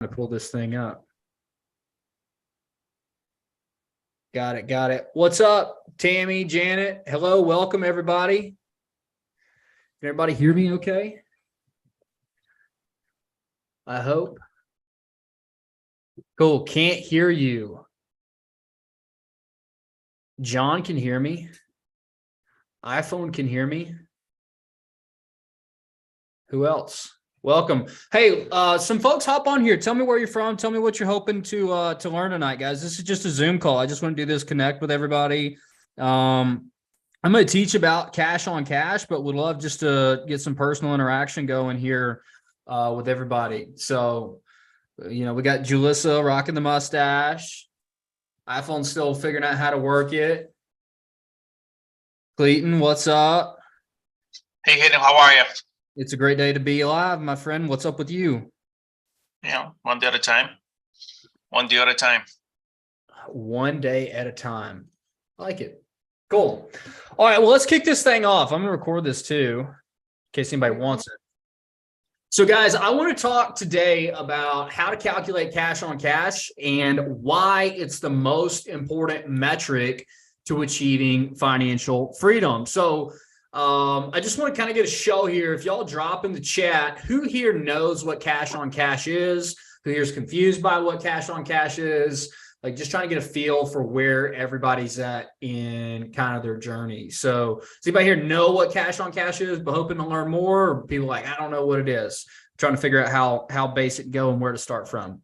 To pull this thing up. Got it. What's up, Tammy, Janet? Hello, welcome everybody. Can everybody hear me okay? I hope. Cool, can't hear you. John can hear me. iPhone can hear me. Who else? Welcome. Hey, some folks hop on here. Tell me where you're from. Tell me what you're hoping to learn tonight, guys. This is just a Zoom call. I just want to do this, connect with everybody. I'm going to teach about cash on cash, but would love just to get some personal interaction going here with everybody. So, we got Julissa rocking the mustache. iPhone's still figuring out how to work it. Clayton, what's up? Hey, Hayden, how are you? It's a great day to be alive, my friend. What's up with you? One day at a time. One day at a time. One day at a time. I like it. Cool. All right, well, let's kick this thing off. I'm going to record this too, in case anybody wants it. So, guys, I want to talk today about how to calculate cash on cash and why it's the most important metric to achieving financial freedom. So, I just want to kind of get a show here. If y'all drop in the chat, who here knows what cash on cash is? Who here is confused by what cash on cash is? Like, just trying to get a feel for where everybody's at in kind of their journey. So does anybody here know what cash on cash is, but hoping to learn more? Or people like, I don't know what it is. I'm trying to figure out how basic go and where to start from.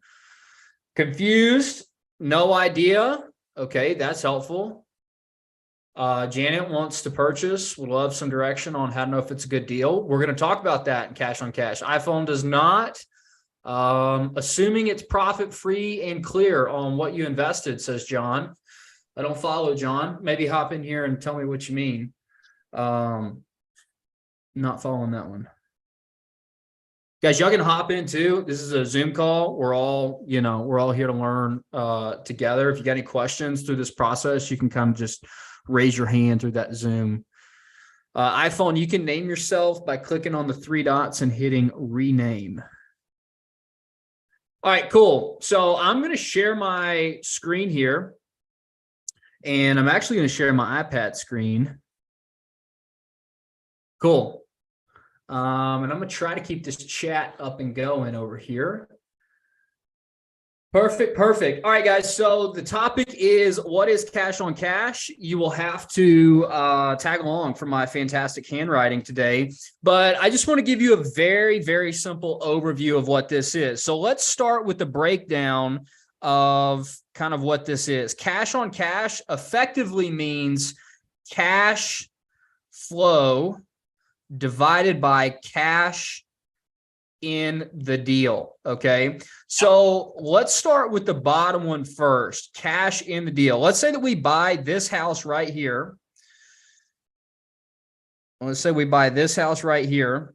Confused? No idea? Okay, that's helpful. Janet wants to purchase. Would love some direction on how to know if it's a good deal. We're going to talk about that in cash on cash. iPhone does not. Assuming it's profit free and clear on what you invested, says John. I don't follow John. Maybe hop in here and tell me what you mean. Not following that one. Guys, y'all can hop in too. This is a Zoom call. We're all here to learn together. If you got any questions through this process, you can kind of just raise your hand through that Zoom. iPhone, you can name yourself by clicking on the three dots and hitting rename. All right, cool. So I'm going to share my screen here, and I'm actually going to share my iPad screen. Cool. And I'm going to try to keep this chat up and going over here. Perfect. All right, guys. So the topic is, what is cash on cash? You will have to tag along for my fantastic handwriting today. But I just want to give you a very, very simple overview of what this is. So let's start with the breakdown of kind of what this is. Cash on cash effectively means cash flow divided by cash in the deal. Okay. So let's start with the bottom one first, cash in the deal. Let's say that we buy this house right here. Let's say we buy this house right here.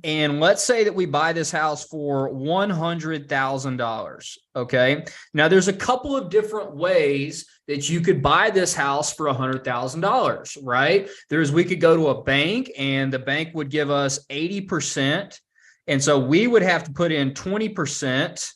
And let's say that we buy this house for $100,000. Okay. Now there's a couple of different ways that you could buy this house for $100,000, right? We could go to a bank and the bank would give us 80%. And so we would have to put in 20%,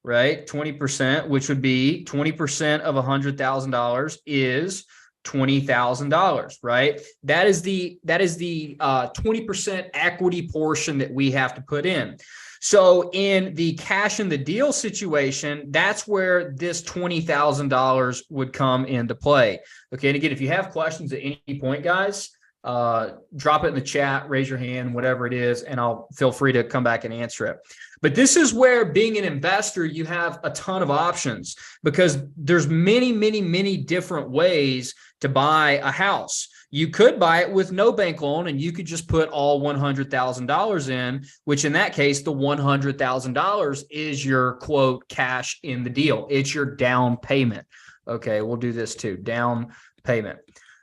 right? 20%, which would be 20% of $100,000 is $20,000, right? That is the 20% equity portion that we have to put in. So in the cash in the deal situation, that's where this $20,000 would come into play. Okay. And again, if you have questions at any point, guys, drop it in the chat, raise your hand, whatever it is, and I'll feel free to come back and answer it. But this is where, being an investor, you have a ton of options, because there's many different ways to buy a house. You could buy it with no bank loan, and you could just put all $100,000 in, which in that case, the $100,000 is your quote cash in the deal. It's your down payment. Okay, we'll do this too, down payment.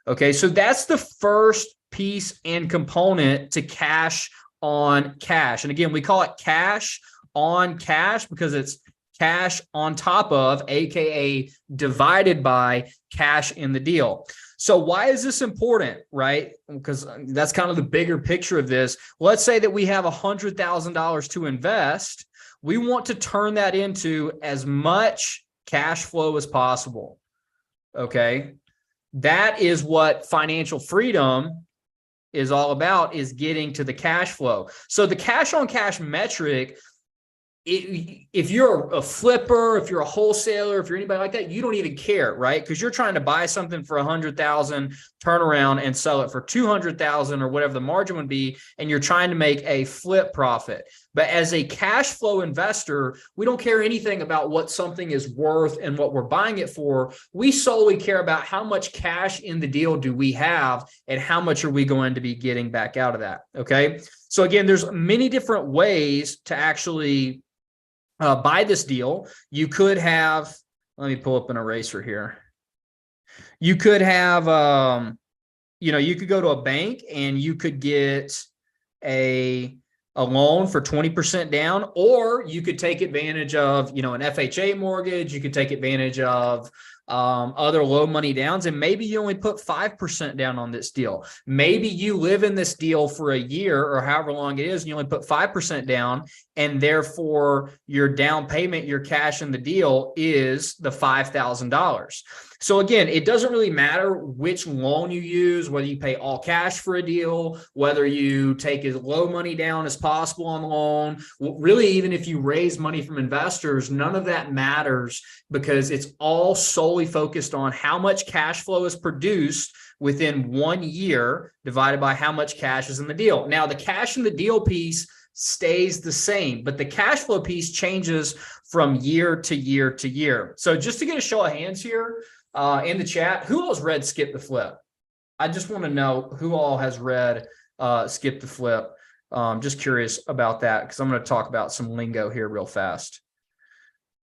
Okay, so that's the first piece and component to cash on cash. And again, we call it cash on cash because it's cash on top of, AKA divided by, cash in the deal. So why is this important, right? Because that's kind of the bigger picture of this. Let's say that we have $100,000 to invest. We want to turn that into as much cash flow as possible. Okay. That is what financial freedom is all about, is getting to the cash flow. So the cash on cash metric, if you're a flipper, if you're a wholesaler, if you're anybody like that, you don't even care, right? Because you're trying to buy something for 100,000, turn around and sell it for 200,000 or whatever the margin would be, and you're trying to make a flip profit. But as a cash flow investor, we don't care anything about what something is worth and what we're buying it for. We solely care about how much cash in the deal do we have and how much are we going to be getting back out of that. Okay. So again, there's many different ways to actually buy this deal. You could have, let me pull up an eraser here. You could have, you could go to a bank and you could get a loan for 20% down, or you could take advantage of, an FHA mortgage. You could take advantage of other low money downs, and maybe you only put 5% down on this deal. Maybe you live in this deal for a year or however long it is, and you only put 5% down, and therefore your down payment, your cash in the deal is the $5,000. So again, it doesn't really matter which loan you use, whether you pay all cash for a deal, whether you take as low money down as possible on the loan. Really, even if you raise money from investors, none of that matters, because it's all solely focused on how much cash flow is produced within 1 year divided by how much cash is in the deal. Now, the cash in the deal piece stays the same, but the cash flow piece changes from year to year to year. So just to get a show of hands here, in the chat, who all has read Skip the Flip? I just want to know who all has read Skip the Flip. Just curious about that, because I'm going to talk about some lingo here real fast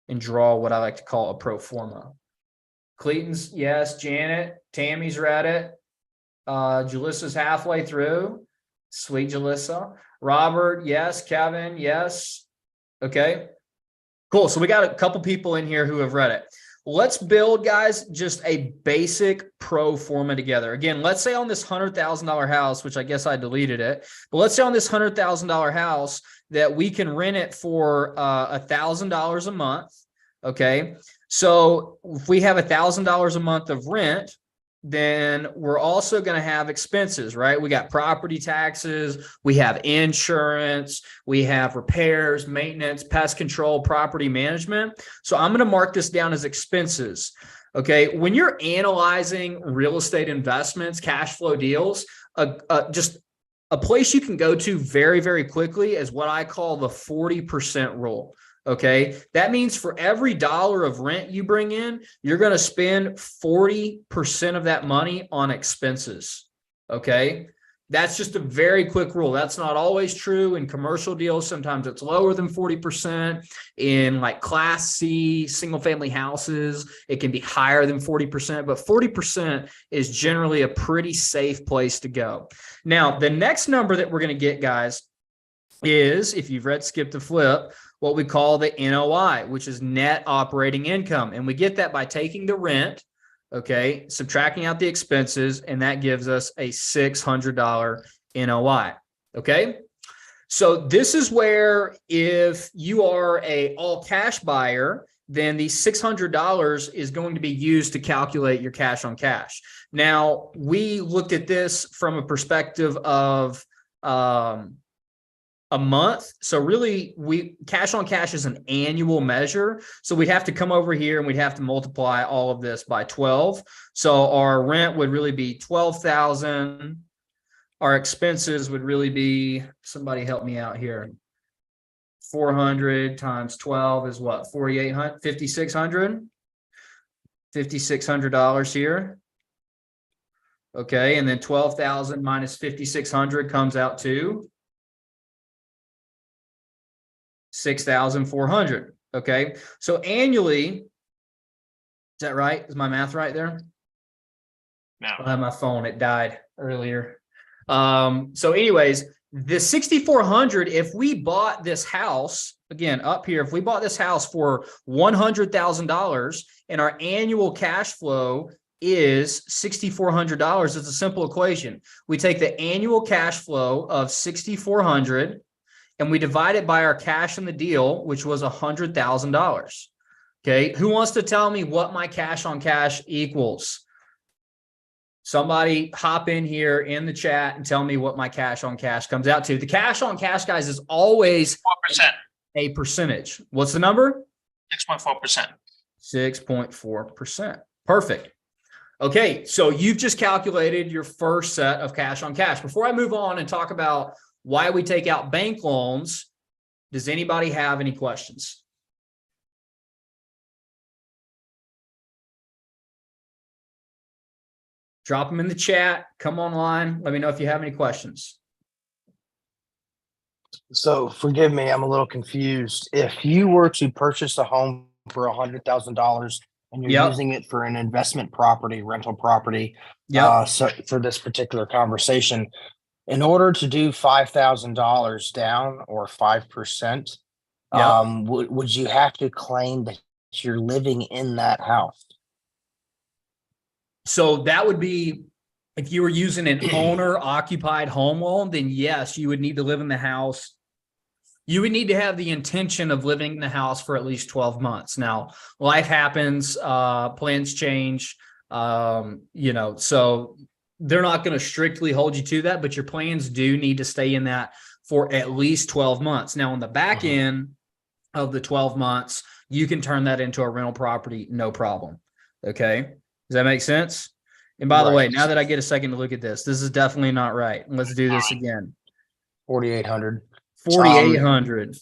and draw what I like to call a pro forma. Clayton's, yes. Janet, Tammy's read it. Jalissa's halfway through. Sweet Jalissa. Robert, yes. Kevin, yes. Okay, cool. So we got a couple people in here who have read it. Let's build, guys, just a basic pro forma together. Again, let's say on this $100,000 house, which I guess I deleted it, but let's say on this $100,000 house that we can rent it for $1,000 a month. Okay. So if we have $1,000 a month of rent, then we're also going to have expenses, right? We got property taxes, we have insurance, we have repairs, maintenance, pest control, property management. So I'm going to mark this down as expenses. Okay. When you're analyzing real estate investments, cash flow deals, just a place you can go to very, very quickly is what I call the 40% rule. Okay. That means for every dollar of rent you bring in, you're going to spend 40% of that money on expenses. Okay. That's just a very quick rule. That's not always true in commercial deals. Sometimes it's lower than 40%. In like Class C single family houses, it can be higher than 40%, but 40% is generally a pretty safe place to go. Now, the next number that we're going to get, guys, is, if you've read Skip the Flip, what we call the NOI, which is net operating income. And we get that by taking the rent, okay, subtracting out the expenses, and that gives us a $600 NOI. Okay. So this is where, if you are a all cash buyer, then the $600 is going to be used to calculate your cash on cash. Now, we looked at this from a perspective of, a month. So really, cash on cash is an annual measure. So we'd have to come over here and we'd have to multiply all of this by 12. So our rent would really be 12,000. Our expenses would really be, somebody help me out here. 400 times 12 is what? 4,800, 5,600, $5,600 here. Okay. And then 12,000 minus 5,600 comes out to 6,400. Okay. So annually, is that right? Is my math right there? No. I have my phone. It died earlier. So anyways, the 6,400, if we bought this house, again, up here, if we bought this house for $100,000 and our annual cash flow is $6,400, it's a simple equation. We take the annual cash flow of 6,400 and we divide it by our cash in the deal, which was $100,000. Okay. Who wants to tell me what my cash on cash equals? Somebody hop in here in the chat and tell me what my cash on cash comes out to. The cash on cash, guys, is always 4%. a percentage. What's the number? 6.4%. 6.4%. Perfect. Okay, so you've just calculated your first set of cash on cash. Before I move on and talk about why we take out bank loans, does anybody have any questions? Drop them in the chat. Come online. Let me know if you have any questions. So forgive me, I'm a little confused. If you were to purchase a home for $100,000 and you're Yep. using it for an investment property, rental property, Yep. so for this particular conversation, in order to do $5,000 down or 5%, Yep. would you have to claim that you're living in that house? So that would be, if you were using an owner occupied home loan, then yes, you would need to live in the house. You would need to have the intention of living in the house for at least 12 months. Now, life happens, plans change, so they're not going to strictly hold you to that, but your plans do need to stay in that for at least 12 months. Now, on the back end of the 12 months, you can turn that into a rental property, no problem. Okay. Does that make sense? And by the way, now that I get a second to look at this is definitely not right. Let's do this again. 4,800. 4,800.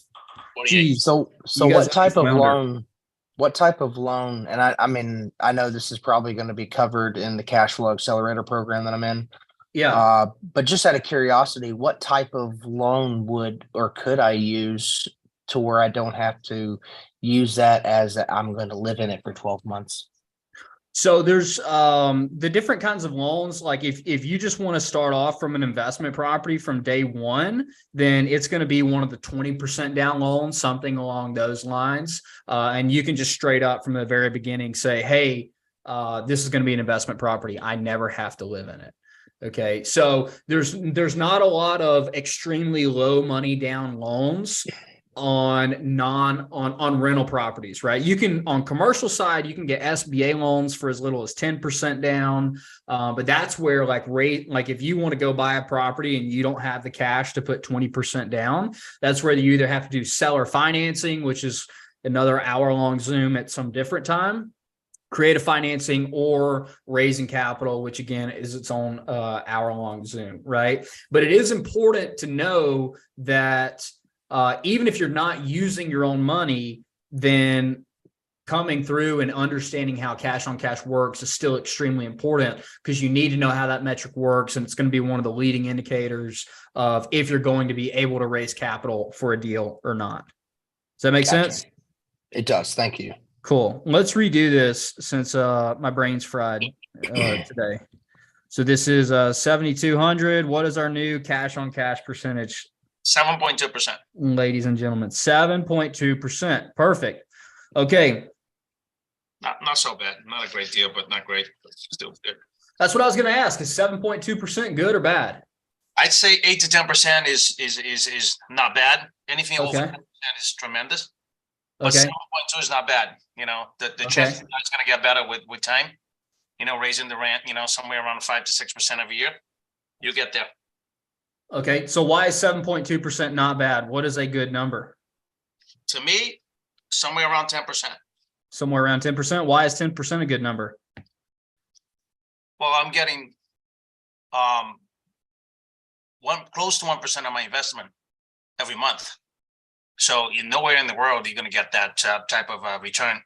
Geez. So You guys what type of flounder. loan? What type of loan? And I mean, I know this is probably going to be covered in the cash flow accelerator program that I'm in. Yeah. But just out of curiosity, what type of loan would or could I use to where I don't have to use that as I'm going to live in it for 12 months? So there's the different kinds of loans. Like if you just want to start off from an investment property from day one, then it's going to be one of the 20% down loans, something along those lines. And you can just straight up from the very beginning say, hey, this is going to be an investment property. I never have to live in it. Okay. So there's not a lot of extremely low money down loans on rental properties, right? You can, on commercial side, you can get SBA loans for as little as 10% down. But that's where like if you want to go buy a property and you don't have the cash to put 20% down, that's where you either have to do seller financing, which is another hour-long Zoom at some different time, creative financing, or raising capital, which again is its own hour-long Zoom, right? But it is important to know that even if you're not using your own money, then coming through and understanding how cash on cash works is still extremely important, because you need to know how that metric works. And it's going to be one of the leading indicators of if you're going to be able to raise capital for a deal or not. Does that make sense? It does. Thank you. Cool. Let's redo this since my brain's fried today. So this is 7,200. What is our new cash on cash percentage? 7.2%. Ladies and gentlemen, 7.2%. Perfect. Okay. Not so bad. Not a great deal, but not great. Still good. That's what I was going to ask. Is 7.2% good or bad? I'd say 8 to 10% is not bad. Anything over 10% is tremendous. But 7.2 is not bad. The chance that it's going to get better with time. Raising the rent, somewhere around 5 to 6% every year. You get there. Okay. So why is 7.2% not bad? What is a good number? To me, somewhere around 10%. Somewhere around 10%. Why is 10% a good number? Well, I'm getting close to 1% of my investment every month. So nowhere in the world you're going to get that type of return.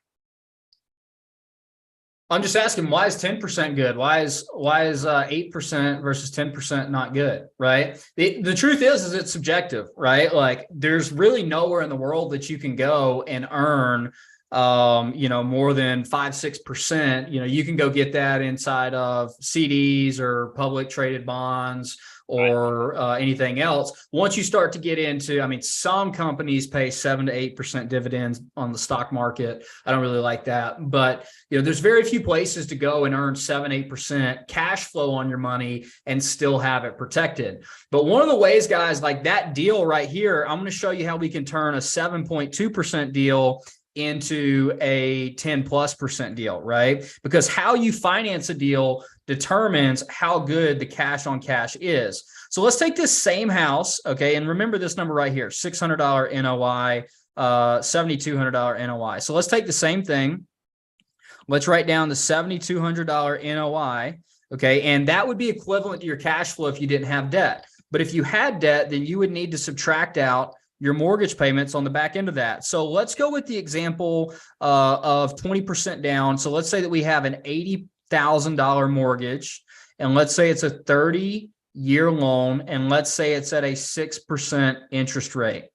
I'm just asking, why is 10% good? Why is 8% versus 10% not good, right? The truth is it's subjective, right? Like there's really nowhere in the world that you can go and earn more than 5-6%. You can go get that inside of CDs or public traded bonds or anything else. Once you start to get into, I mean, some companies pay 7 to 8% dividends on the stock market. I don't really like that, but there's very few places to go and earn 7, 8% cash flow on your money and still have it protected. But one of the ways, guys, like that deal right here, I'm going to show you how we can turn a 7.2% deal into a 10+% deal, right? Because how you finance a deal determines how good the cash on cash is. So let's take this same house, okay? And remember this number right here, $600 NOI, $7,200 NOI. So let's take the same thing. Let's write down the $7,200 NOI, okay? And that would be equivalent to your cash flow if you didn't have debt. But if you had debt, then you would need to subtract out your mortgage payments on the back end of that. So let's go with the example of 20% down. So let's say that we have an $80,000 mortgage, and let's say it's a 30-year loan, and let's say it's at a 6% interest rate.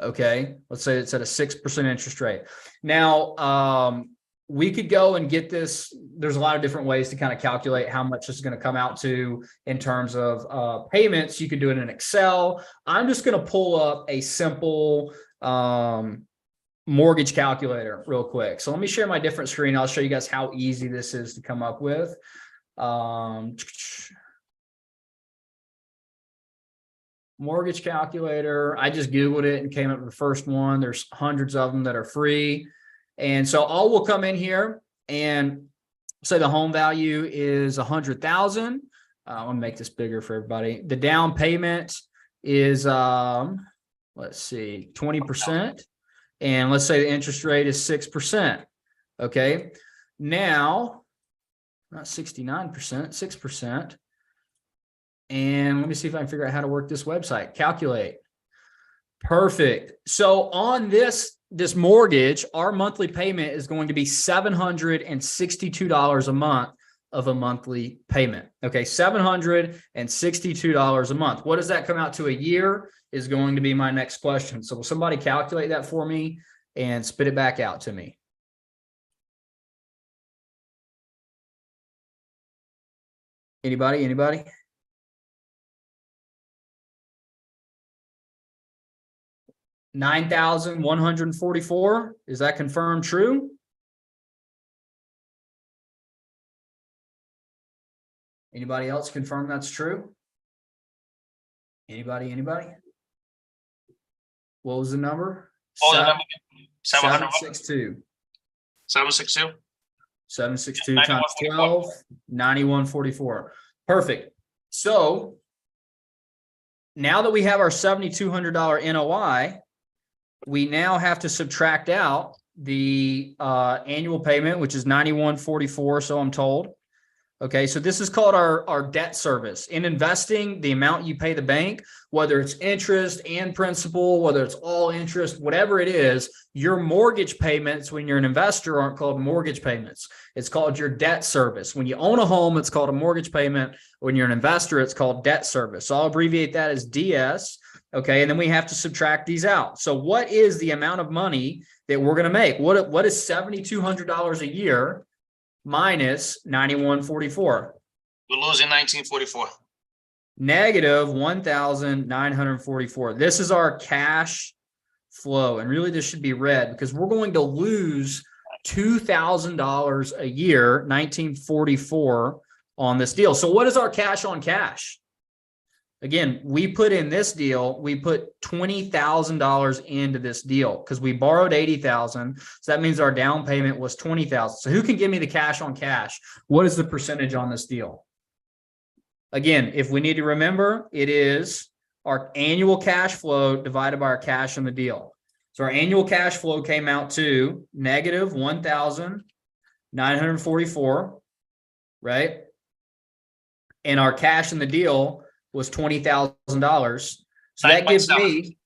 Okay, let's say it's at a 6% interest rate. Now, we could go and get this. There's a lot of different ways to kind of calculate how much it's going to come out to in terms of payments. You could do it in Excel. I'm just going to pull up a simple mortgage calculator real quick. So let me share my different screen. I'll show you guys how easy this is to come up with. Mortgage calculator. I just Googled it and came up with the first one. There's hundreds of them that are free. And so all will come in here and say the home value is 100,000. I'm gonna make this bigger for everybody. The down payment is let's see, 20, and let's say the interest rate is 6%. Okay, now not 69%, 6%. And let me see if I can figure out how to work this website. Calculate. Perfect. So on this mortgage, our monthly payment is going to be $762 a month of a monthly payment. Okay, $762 a month. What does that come out to a year is going to be my next question. So will somebody calculate that for me and spit it back out to me? Anybody? 9,144. Is that confirmed true? Anybody else confirm that's true? Anybody? What was the number? 762. 762. 762 times 12, 9144. Perfect. So now that we have our $7,200 NOI, we now have to subtract out the annual payment, which is $91.44, so I'm told. Okay, so this is called our debt service. In investing, the amount you pay the bank, whether it's interest and principal, whether it's all interest, whatever it is, your mortgage payments when you're an investor aren't called mortgage payments. It's called your debt service. When you own a home, it's called a mortgage payment. When you're an investor, it's called debt service. So I'll abbreviate that as DS. Okay, and then we have to subtract these out. So what is the amount of money that we're going to make? What is $7,200 a year minus 9144? We're losing 1944. Negative 1,944. This is our cash flow. And really this should be red because we're going to lose $2,000 a year, 1944 on this deal. So what is our cash on cash? Again, we put in this deal, we put $20,000 into this deal because we borrowed $80,000. So that means our down payment was $20,000. So who can give me the cash on cash? What is the percentage on this deal? Again, if we need to remember, it is our annual cash flow divided by our cash in the deal. So our annual cash flow came out to negative 1,944, right? And our cash in the deal was $20,000. So that gives me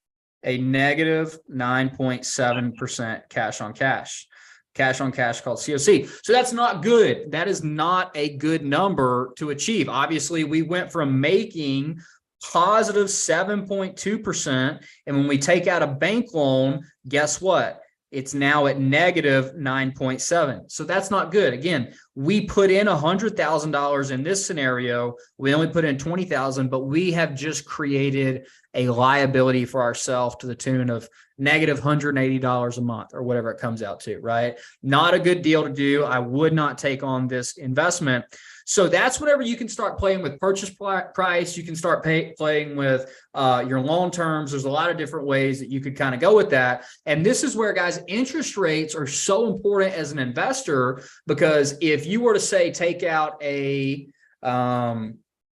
a negative 9.7% cash on cash. Cash on cash called COC. So that's not good. That is not a good number to achieve. Obviously, we went from making positive 7.2%. And when we take out a bank loan, guess what? It's now at negative 9.7. So that's not good. Again, We put in $100,000 in this scenario. We only put in 20,000, but we have just created a liability for ourselves to the tune of negative $180 a month or whatever it comes out to, right? Not a good deal to do. I would not take on this investment. So that's whenever you can start playing with purchase price. You can start playing with your loan terms. There's a lot of different ways that you could kind of go with that. And this is where, guys, interest rates are so important as an investor, because if you were to say take out a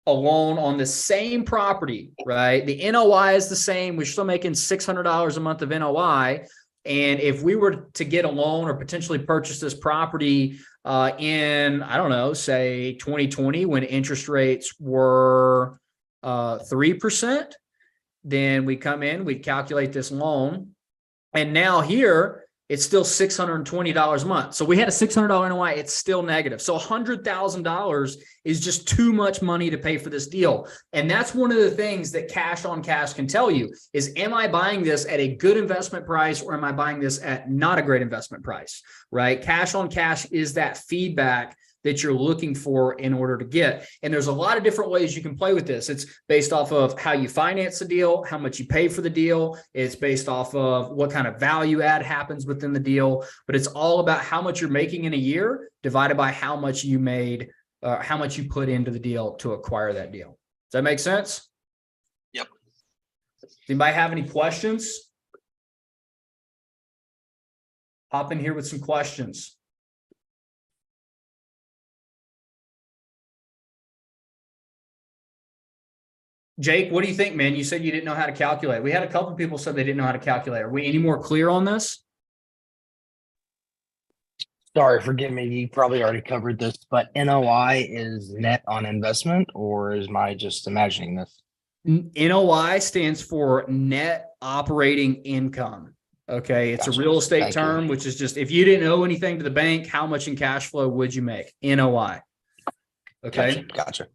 loan on the same property, right? The NOI is the same. We're still making $600 a month of NOI. And if we were to get a loan or potentially purchase this property in, I don't know, say 2020, when interest rates were 3%, then we come in, we calculate this loan. And now here, it's still $620 a month. So we had a $600 NOI. It's still negative. So $100,000 is just too much money to pay for this deal. And that's one of the things that cash on cash can tell you is, am I buying this at a good investment price, or am I buying this at not a great investment price, right? Cash on cash is that feedback that you're looking for in order to get. And there's a lot of different ways you can play with this. It's based off of how you finance the deal, how much you pay for the deal. It's based off of what kind of value add happens within the deal, but it's all about how much you're making in a year divided by how much you made, how much you put into the deal to acquire that deal. Does that make sense? Yep. Does anybody have any questions? Hop in here with some questions. Jake, what do you think, man? You said you didn't know how to calculate. We had a couple of people said they didn't know how to calculate. Are we any more clear on this? Sorry, forgive me. You probably already covered this, but NOI is net on investment, or is my just imagining this? NOI stands for net operating income. Okay. It's Gotcha. a real estate Thank term, you. which is just, if you didn't owe anything to the bank, how much in cash flow would you make? NOI. Okay. Gotcha.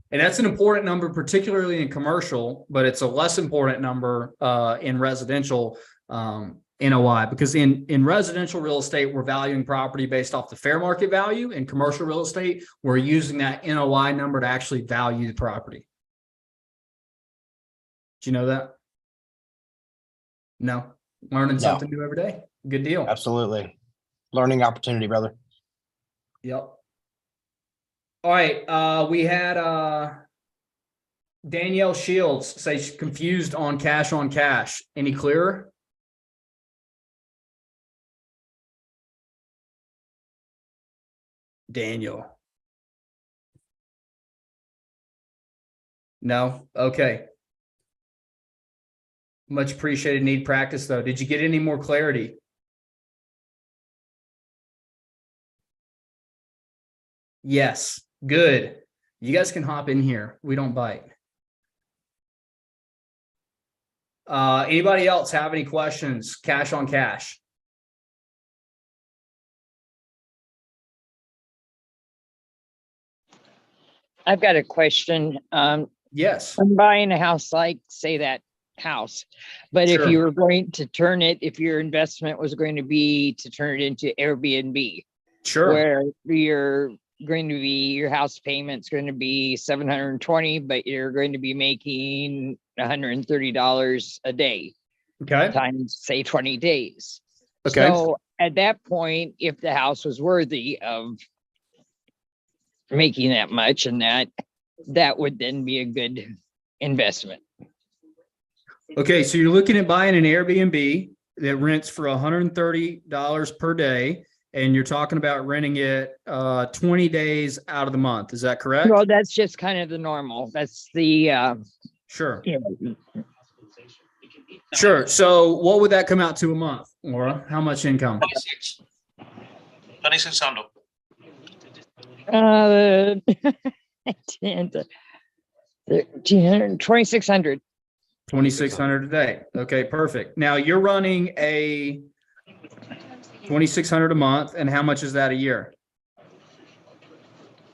And that's an important number, particularly in commercial, but it's a less important number in residential NOI, because in residential real estate, we're valuing property based off the fair market value. In commercial real estate, we're using that NOI number to actually value the property. Do you know that? No. Learning something new every day. Good deal. Absolutely. Learning opportunity, brother. Yep. All right. We had Danielle Shields say she's confused on cash on cash. Any clearer? Daniel. No? Okay. Much appreciated. Need practice though. Did you get any more clarity? Yes. Good. You guys can hop in here. We don't bite. Anybody else have any questions? Cash on cash. I've got a question. Yes. I'm buying a house, like say that house, but Sure. if you were going to turn it, if your investment was going to be to turn it into Airbnb, Sure. where you're going to be, your house payment's going to be $720, but you're going to be making $130 a day. Okay. Times say 20 days. Okay. So at that point, if the house was worthy of making that much, and that would then be a good investment. Okay. So you're looking at buying an Airbnb that rents for $130 per day, and you're talking about renting it 20 days out of the month. Is that correct? Well, that's just kind of the normal. That's the Sure. you know, Sure. So what would that come out to a month, Laura? How much income? 2600. 2,600. 2,600 a day. Okay, perfect. Now you're running a 2,600 a month, and how much is that a year?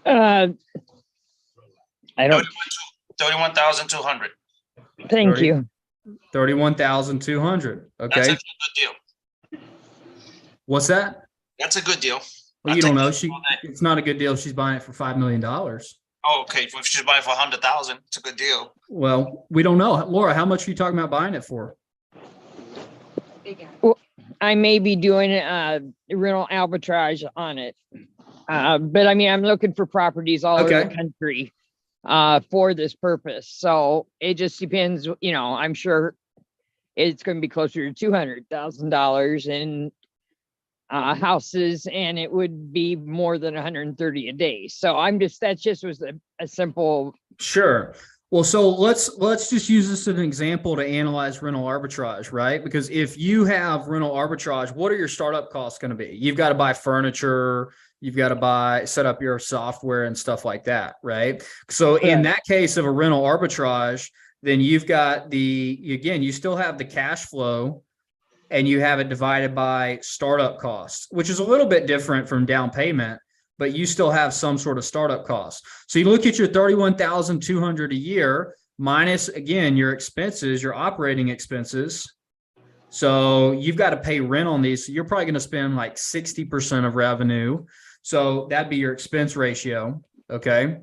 I don't 31,200. thank 30. you. 31,200. That's Okay. actually a good deal. What's that? That's a good deal. Well, I'll you don't take know. all day. It's not a good deal if she's buying it for $5 million. Oh, okay. If she's buying for 100,000, it's a good deal. Well, we don't know. Laura, how much are you talking about buying it for? I may be doing rental arbitrage on it. But I mean, I'm looking for properties all over the country for this purpose. So it just depends, I'm sure it's going to be closer to $200,000 in houses, and it would be more than 130 a day. So that just was a simple. Sure. Well, so let's just use this as an example to analyze rental arbitrage, right? Because if you have rental arbitrage, what are your startup costs going to be? You've got to buy furniture, you've got to set up your software and stuff like that, right? So in that case of a rental arbitrage, then you've got you still have the cash flow, and you have it divided by startup costs, which is a little bit different from down payment, but you still have some sort of startup costs. So you look at your $31,200 a year minus, again, your expenses, your operating expenses. So you've got to pay rent on these. So you're probably going to spend like 60% of revenue. So that'd be your expense ratio. Okay.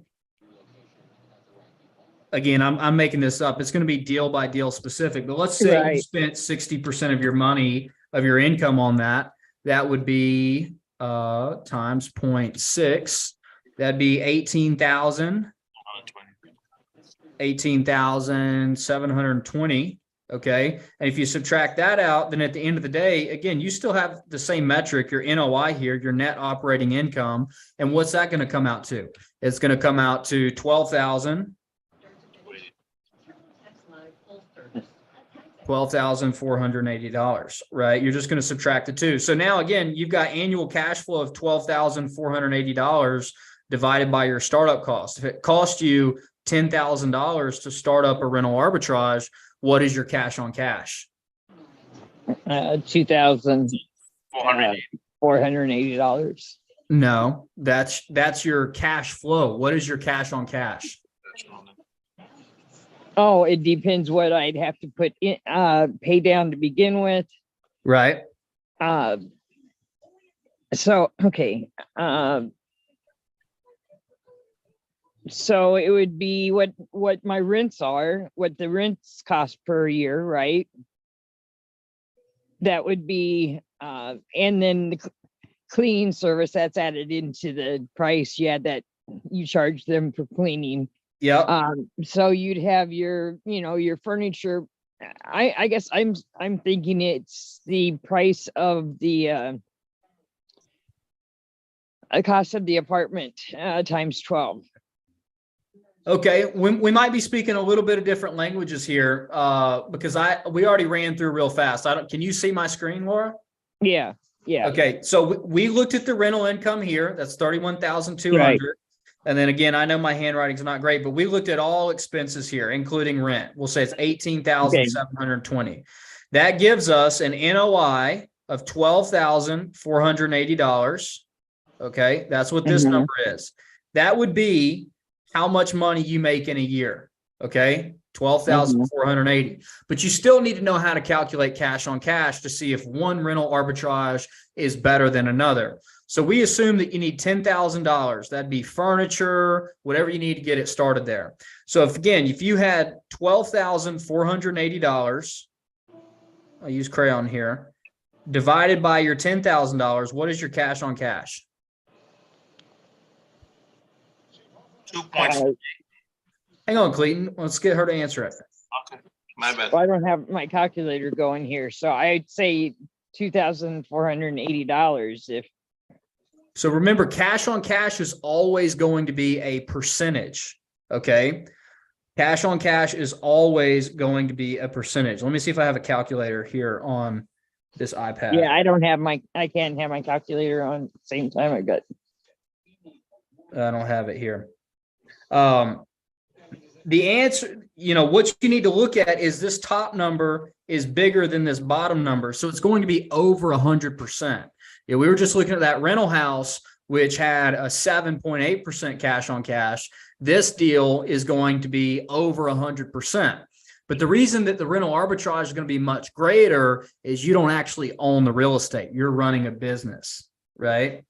Again, I'm making this up. It's going to be deal by deal specific, but let's say you spent 60% of your money, of your income on that. That would be times 0.6. That'd be 18,720. Okay. And if you subtract that out, then at the end of the day, again, you still have the same metric, your NOI here, your net operating income. And what's that going to come out to? It's going to come out to $12,480, right? You're just going to subtract the two. So now again, you've got annual cash flow of $12,480 divided by your startup cost. If it cost you $10,000 to start up a rental arbitrage, what is your cash on cash? $2,480. No, that's your cash flow. What is your cash on cash? Oh, it depends what I'd have to put in, pay down to begin with. Right. So, okay. So it would be what my rents are, what the rents cost per year, right? That would be, and then the cleaning service that's added into the price. You add that, you charge them for cleaning. Yeah. So you'd have your furniture. I guess I'm thinking it's the price of the cost of the apartment times 12. Okay, we might be speaking a little bit of different languages here because we already ran through real fast. Can you see my screen, Laura? Yeah. Okay, so we looked at the rental income here. That's 31,200. Right. And then again, I know my handwriting's not great, but we looked at all expenses here, including rent. We'll say it's 18,720. That gives us an NOI of $12,480. Okay, that's what this number is. That would be how much money you make in a year. Okay, 12,480. But you still need to know how to calculate cash on cash to see if one rental arbitrage is better than another. So we assume that you need $10,000. That'd be furniture, whatever you need to get it started there. So if you had $12,480, I'll use crayon here, divided by your $10,000, what is your cash on cash? 2.5. Hang on, Clayton. Let's get her to answer it. Okay, my bad. Well, I don't have my calculator going here, so I'd say $2,480 So remember, cash on cash is always going to be a percentage. Okay. Cash on cash is always going to be a percentage. Let me see if I have a calculator here on this iPad. Yeah, I can't have my calculator on at the same time. I don't have it here. The answer, what you need to look at is this top number is bigger than this bottom number. So it's going to be over 100%. We were just looking at that rental house, which had a 7.8% cash on cash. This deal is going to be over 100%. But the reason that the rental arbitrage is going to be much greater is you don't actually own the real estate. You're running a business, right?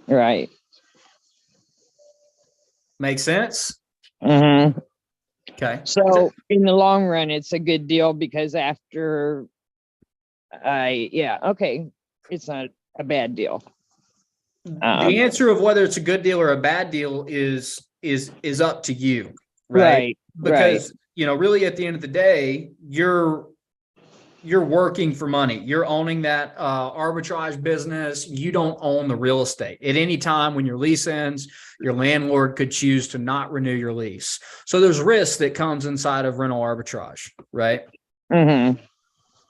Right. Make sense? Mm-hmm. Okay. So in the long run, it's a good deal because after okay, it's not a bad deal. The answer of whether it's a good deal or a bad deal is up to you, right? Because really at the end of the day, you're working for money. You're owning that arbitrage business. You don't own the real estate. At any time when your lease ends, your landlord could choose to not renew your lease. So there's risk that comes inside of rental arbitrage, right? Mm-hmm.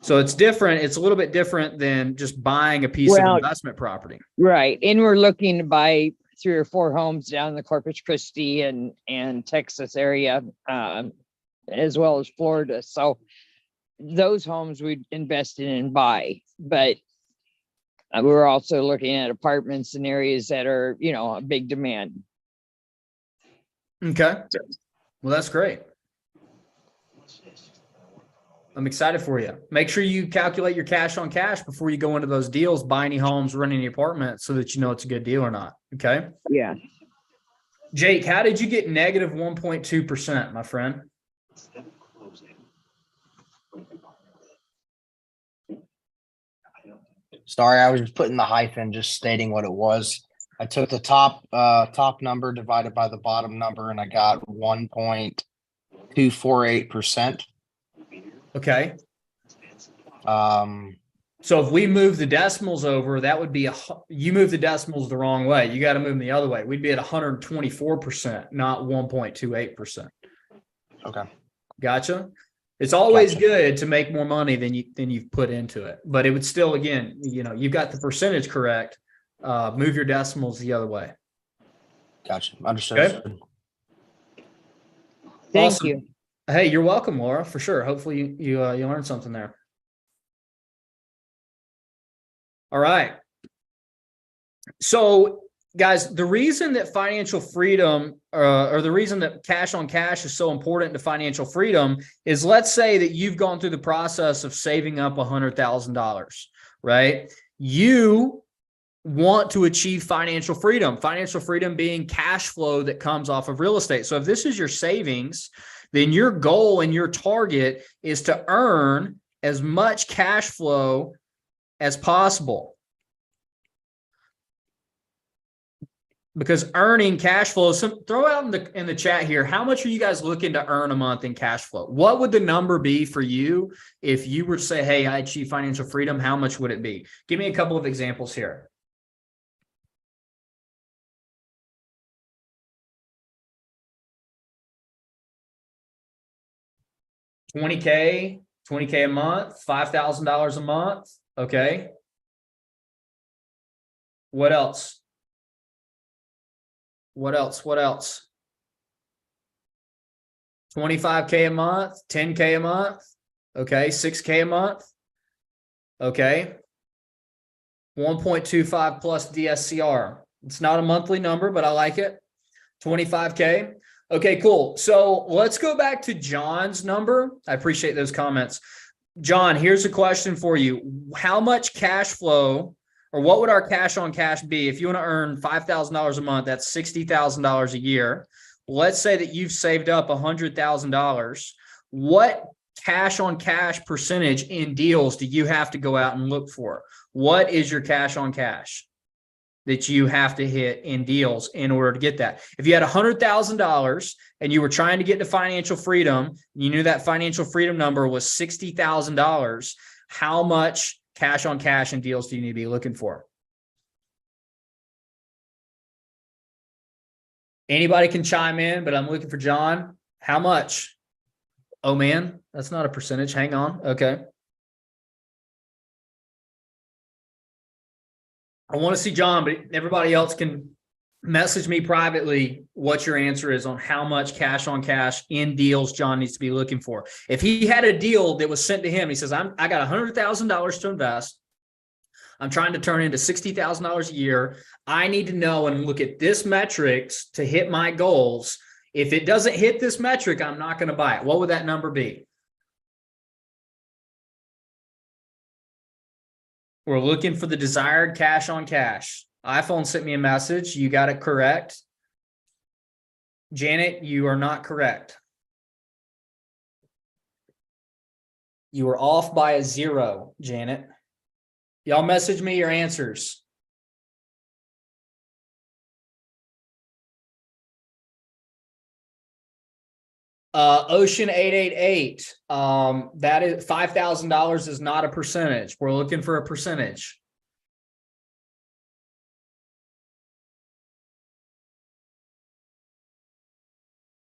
So it's different. It's a little bit different than just buying a piece of investment property. Right. And we're looking to buy 3 or 4 homes down in the Corpus Christi and Texas area, as well as Florida. So those homes we'd invest in and buy, but we're also looking at apartments in areas that are, a big demand. Okay. Well, that's great. I'm excited for you. Make sure you calculate your cash on cash before you go into those deals, buy any homes, run any apartments so that you know it's a good deal or not. Okay. Yeah. Jake, how did you get negative 1.2%, my friend? Sorry, I was just putting the hyphen, just stating what it was. I took the top number divided by the bottom number, and I got 1.248%. Okay. Um, So if we move the decimals over, that would be you move the decimals the wrong way. You got to move them the other way. We'd be at 124%, not 1.28%. Okay. Gotcha. It's always good to make more money than you've put into it, but it would still, again, you've got the percentage correct. Move your decimals the other way. Gotcha. Understood. Okay. Thank you. Hey, you're welcome, Laura, for sure. Hopefully you learned something there. All right. So, guys, the reason that financial freedom or the reason that cash on cash is so important to financial freedom is, let's say that you've gone through the process of saving up $100,000, right? You want to achieve financial freedom being cash flow that comes off of real estate. So if this is your savings, then your goal and your target is to earn as much cash flow as possible. Because earning cash flow, throw out in the chat here, how much are you guys looking to earn a month in cash flow? What would the number be for you if you were to say, hey, I achieve financial freedom? How much would it be? Give me a couple of examples here. $20K a month, $5,000 a month. Okay. What else? What else? 25K a month, 10K a month. Okay. 6K a month. Okay. 1.25 plus DSCR. It's not a monthly number, but I like it. 25K. Okay, cool. So let's go back to John's number. I appreciate those comments. John, here's a question for you. How much cash flow, or what would our cash on cash be? If you want to earn $5,000 a month, that's $60,000 a year. Let's say that you've saved up $100,000. What cash on cash percentage in deals do you have to go out and look for? What is your cash on cash that you have to hit in deals in order to get that? If you had $100,000 and you were trying to get to financial freedom, you knew that financial freedom number was $60,000, how much cash on cash in deals do you need to be looking for? Anybody can chime in, but I'm looking for John. How much? Oh man, that's not a percentage. Hang on. Okay. I want to see John, but everybody else can message me privately what your answer is on how much cash on cash in deals John needs to be looking for. If he had a deal that was sent to him, he says, I got $100,000 to invest. I'm trying to turn into $60,000 a year. I need to know and look at this metrics to hit my goals. If it doesn't hit this metric, I'm not going to buy it. What would that number be? We're looking for the desired cash on cash. iPhone sent me a message. You got it correct. Janet, you are not correct. You were off by a 0, Janet. Y'all message me your answers. Ocean 888. That is $5,000 is not a percentage. We're looking for a percentage.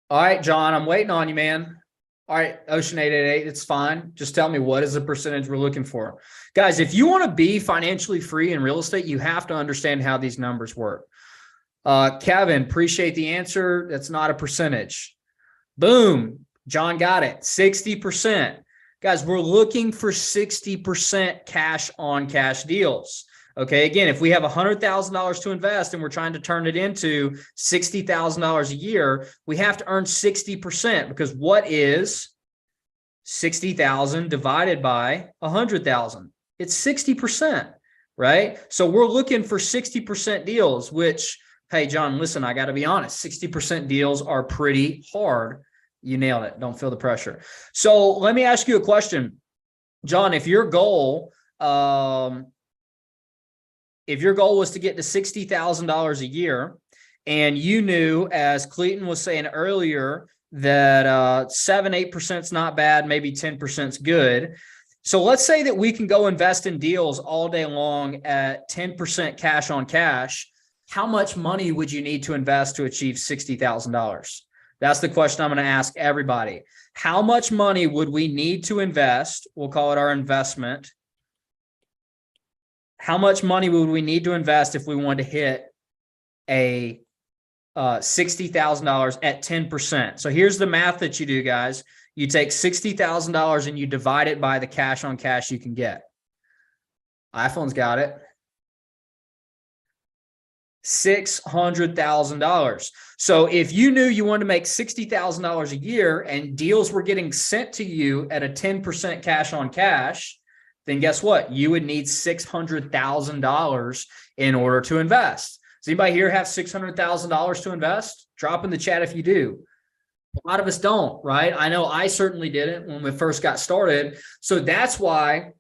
All right, John, I'm waiting on you, man. All right, Ocean 888, it's fine. Just tell me what is the percentage we're looking for. Guys, if you want to be financially free in real estate, you have to understand how these numbers work. Kevin, appreciate the answer. That's not a percentage. Boom. John got it. 60%. Guys, we're looking for 60% cash on cash deals. Okay. Again, if we have $100,000 to invest and we're trying to turn it into $60,000 a year, we have to earn 60%, because what is 60,000 divided by 100,000? It's 60%, right? So we're looking for 60% deals, which, hey, John, listen, I got to be honest. 60% deals are pretty hard. You nailed it. Don't feel the pressure. So let me ask you a question, John. If your goal was to get to $60,000 a year, and you knew, as Clayton was saying earlier, that 7-8% is not bad, maybe 10% is good. So let's say that we can go invest in deals all day long at 10% cash on cash. How much money would you need to invest to achieve $60,000? That's the question I'm going to ask everybody. How much money would we need to invest? We'll call it our investment. How much money would we need to invest if we wanted to hit a $60,000 at 10%? So here's the math that you do, guys. You take $60,000 and you divide it by the cash on cash you can get. iPhone's got it. $600,000. So if you knew you wanted to make $60,000 a year and deals were getting sent to you at a 10% cash on cash, then guess what? You would need $600,000 in order to invest. Does anybody here have $600,000 to invest? Drop in the chat if you do. A lot of us don't, right? I know I certainly didn't when we first got started. So that's why,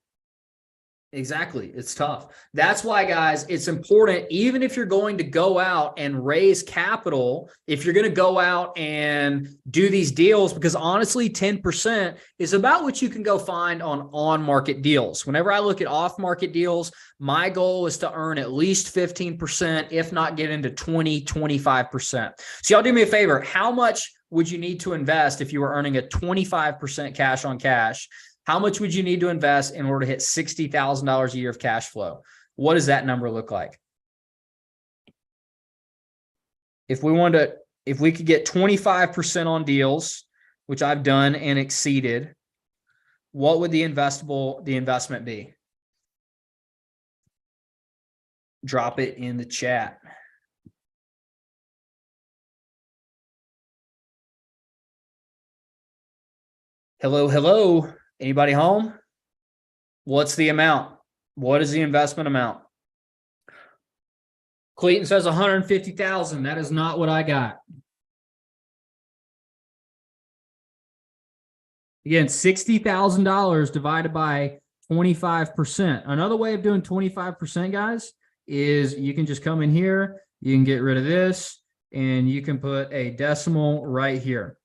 exactly, it's tough. That's why, guys, it's important, even if you're going to go out and raise capital, if you're going to go out and do these deals, because honestly, 10% is about what you can go find on-market deals. Whenever I look at off-market deals, my goal is to earn at least 15%, if not get into 20, 25%. So y'all do me a favor. How much would you need to invest if you were earning a 25% cash on cash? How much would you need to invest in order to hit $60,000 a year of cash flow? What does that number look like? If we could get 25% on deals, which I've done and exceeded, what would the investment be? Drop it in the chat. Hello, hello. Anybody home? What's the amount? What is the investment amount? Clayton says 150,000. That is not what I got. Again, $60,000 divided by 25%. Another way of doing 25%, guys, is you can just come in here, you can get rid of this, and you can put a decimal right here.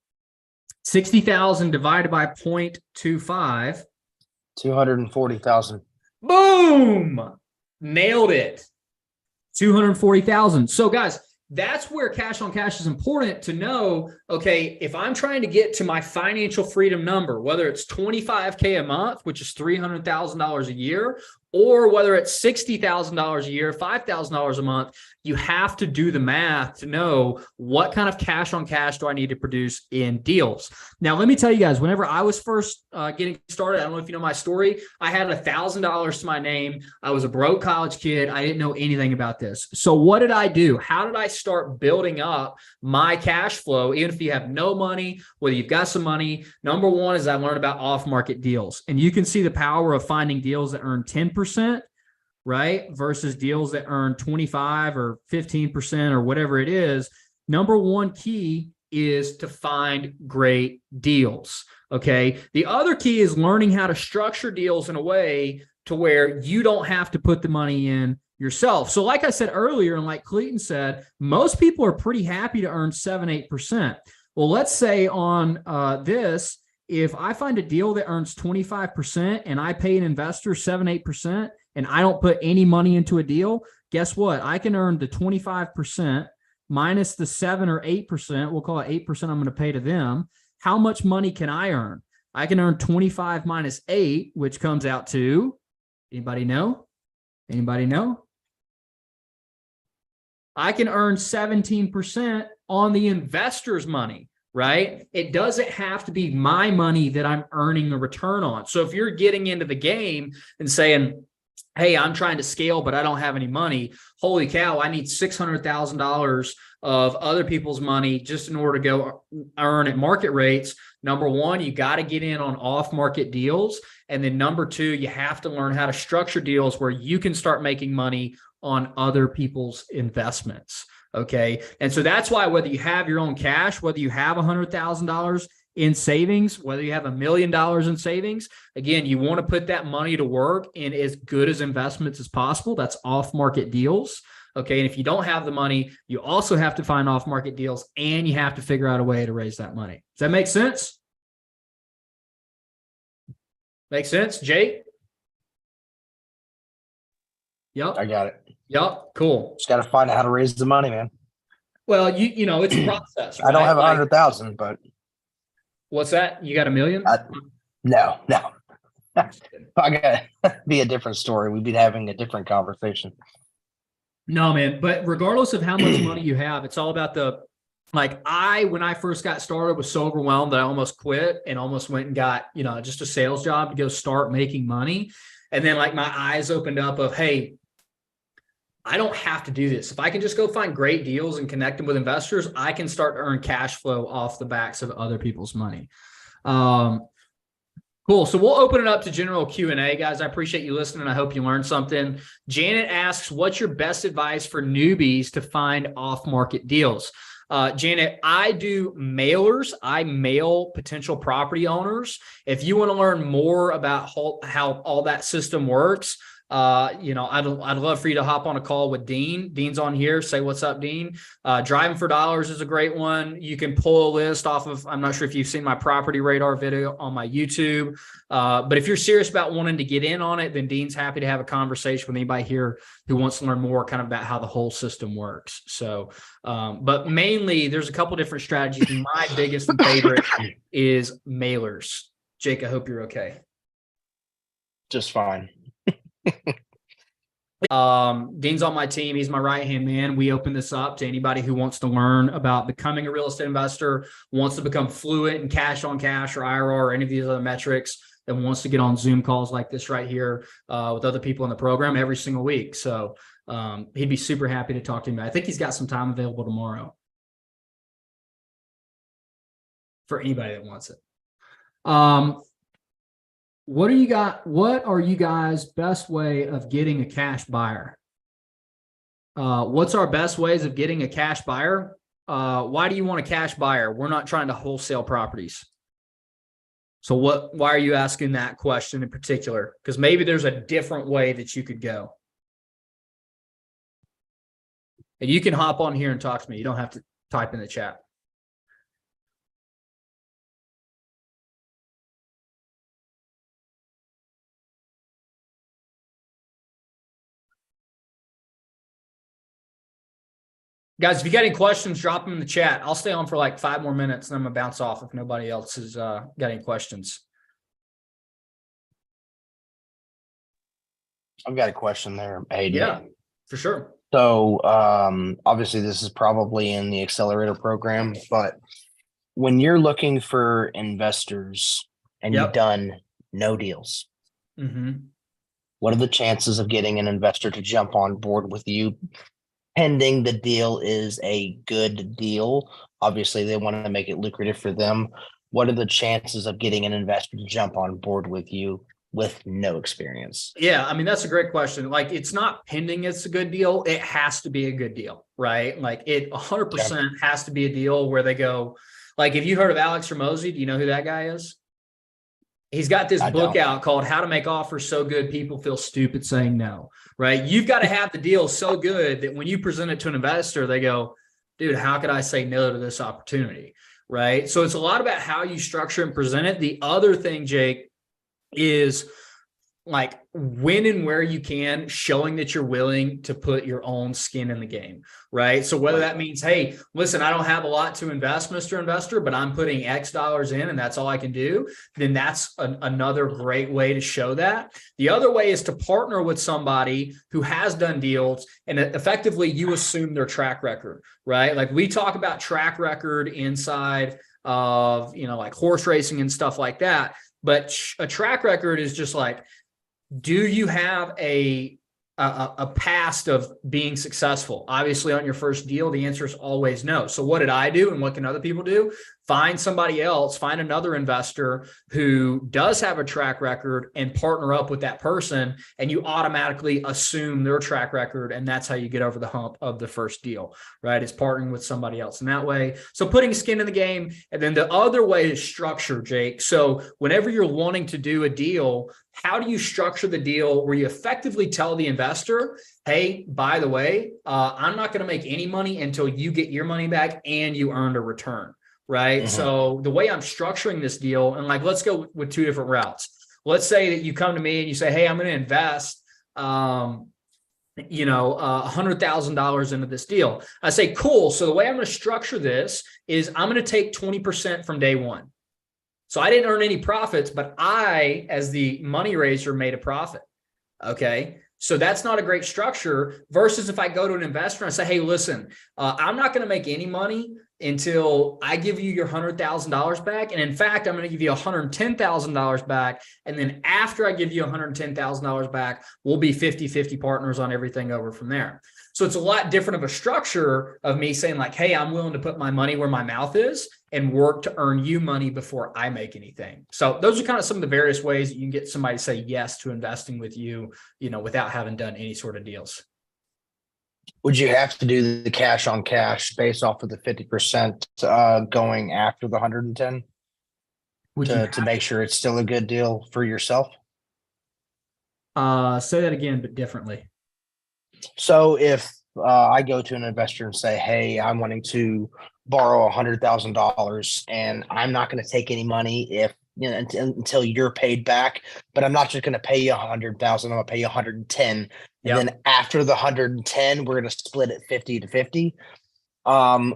60,000 divided by 0.25. 240,000. Boom! Nailed it. 240,000. So guys, that's where cash on cash is important to know. Okay, if I'm trying to get to my financial freedom number, whether it's $25K a month, which is $300,000 a year, or whether it's $60,000 a year, $5,000 a month, you have to do the math to know what kind of cash on cash do I need to produce in deals. Now, let me tell you guys, whenever I was first getting started, I don't know if you know my story, I had $1,000 to my name. I was a broke college kid. I didn't know anything about this. So what did I do? How did I start building up my cash flow? Even if you have no money, whether you've got some money, number one is I learned about off-market deals. And you can see the power of finding deals that earn 10%, right? Versus deals that earn 25 or 15% or whatever it is. Number one key is to find great deals. Okay. The other key is learning how to structure deals in a way to where you don't have to put the money in yourself. So like I said earlier, and like Clayton said, most people are pretty happy to earn 7-8%. Well, let's say on this, if I find a deal that earns 25% and I pay an investor 7-8% and I don't put any money into a deal, guess what? I can earn the 25% minus the 7 or 8%. We'll call it 8% I'm going to pay to them. How much money can I earn? I can earn 25 minus 8, which comes out to, anybody know? Anybody know? I can earn 17% on the investor's money, right? It doesn't have to be my money that I'm earning a return on. So if you're getting into the game and saying, hey, I'm trying to scale, but I don't have any money. Holy cow, I need $600,000 of other people's money just in order to go earn at market rates. Number one, you got to get in on off-market deals. And then number two, you have to learn how to structure deals where you can start making money on other people's investments. Okay. And so that's why whether you have your own cash, whether you have $100,000 in savings, whether you have $1 million in savings, again, you want to put that money to work in as good as investments as possible. That's off-market deals. Okay. And if you don't have the money, you also have to find off-market deals and you have to figure out a way to raise that money. Does that make sense? Make sense, Jake? Yep. I got it. Yep. Cool. Just got to find out how to raise the money, man. Well, you know, it's a process. I don't right? have Like, 100,000, but what's that? You got $1 million? no. I got to be a different story. We'd be having a different conversation. No, man. But regardless of how much money you have, it's all about when I first got started, was so overwhelmed that I almost quit and almost went and got, just a sales job to go start making money. And then my eyes opened up of, hey, I don't have to do this. If I can just go find great deals and connect them with investors, I can start to earn cash flow off the backs of other people's money. Cool. So we'll open it up to general Q&A, guys. I appreciate you listening. I hope you learned something. Janet asks, what's your best advice for newbies to find off-market deals? Janet, I do mailers. I mail potential property owners. If you want to learn more about how all that system works, I'd love for you to hop on a call with Dean. Dean's on here. Say what's up, Dean. Driving for Dollars is a great one. You can pull a list off of, I'm not sure if you've seen my property radar video on my YouTube. But if you're serious about wanting to get in on it, then Dean's happy to have a conversation with anybody here who wants to learn more kind of about how the whole system works. So, but mainly there's a couple different strategies. My biggest and favorite is mailers. Jake, I hope you're okay. Just fine. Dean's on my team. He's my right-hand man. We open this up to anybody who wants to learn about becoming a real estate investor, wants to become fluent in cash on cash or IRR or any of these other metrics, and wants to get on Zoom calls like this right here with other people in the program every single week. So he'd be super happy to talk to me. I think he's got some time available tomorrow for anybody that wants it. What are you guys' best way of getting a cash buyer? What's our best ways of getting a cash buyer? Why do you want a cash buyer? We're not trying to wholesale properties. So why are you asking that question in particular? Because maybe there's a different way that you could go. And you can hop on here and talk to me. You don't have to type in the chat. Guys, if you got any questions, drop them in the chat. I'll stay on for like 5 more minutes and I'm gonna bounce off if nobody else has got any questions. I've got a question there, Hayden. Yeah, for sure. So obviously this is probably in the accelerator program, but when you're looking for investors and you've done no deals, what are the chances of getting an investor to jump on board with you pending the deal is a good deal? Obviously they want to make it lucrative for them. What are the chances of getting an investor to jump on board with you with no experience? Yeah, I mean, that's a great question. Like, it's not pending it's a good deal. It has to be a good deal, right? Like, it 100% has to be a deal where they go, like, if you heard of Alex Ramosi, do you know who that guy is? He's got this book out called How to Make Offers So Good People Feel Stupid Saying No, right? You've got to have the deal so good that when you present it to an investor, they go, dude, how could I say no to this opportunity, right? So it's a lot about how you structure and present it. The other thing, Jake, is like when and where you can, showing that you're willing to put your own skin in the game, right? So whether that means, hey, listen, I don't have a lot to invest, Mr. Investor, but I'm putting X dollars in and that's all I can do, then that's another great way to show that. The other way is to partner with somebody who has done deals and effectively you assume their track record, right? Like we talk about track record inside of, like horse racing and stuff like that. But a track record is just like, do you have a past of being successful? Obviously, on your first deal, the answer is always no. So what did I do and what can other people do? Find somebody else, find another investor who does have a track record and partner up with that person, and you automatically assume their track record, and that's how you get over the hump of the first deal, right? It's partnering with somebody else in that way. So putting skin in the game. And then the other way is structure, Jake. So whenever you're wanting to do a deal, how do you structure the deal where you effectively tell the investor, hey, by the way, I'm not going to make any money until you get your money back and you earned a return, right? So the way I'm structuring this deal, and like, let's go with two different routes. Let's say that you come to me and you say, hey, I'm going to invest, $100,000 into this deal. I say, cool. So the way I'm going to structure this is I'm going to take 20% from day one. So I didn't earn any profits, but I, as the money raiser, made a profit. Okay. So that's not a great structure versus if I go to an investor and I say, hey, listen, I'm not going to make any money until I give you your $100,000 back. And in fact, I'm going to give you $110,000 back. And then after I give you $110,000 back, we'll be 50-50 partners on everything over from there. So it's a lot different of a structure of me saying like, hey, I'm willing to put my money where my mouth is and work to earn you money before I make anything. So those are kind of some of the various ways that you can get somebody to say yes to investing with you, without having done any sort of deals. Would you have to do the cash on cash based off of the 50% going after the 110 to make sure it's still a good deal for yourself? Say that again, but differently. So if I go to an investor and say, hey, I'm wanting to borrow $100,000 and I'm not going to take any money until you're paid back, but I'm not just going to pay you $100,000, I'm going to pay you 110. And then after the 110, we're going to split it 50-50.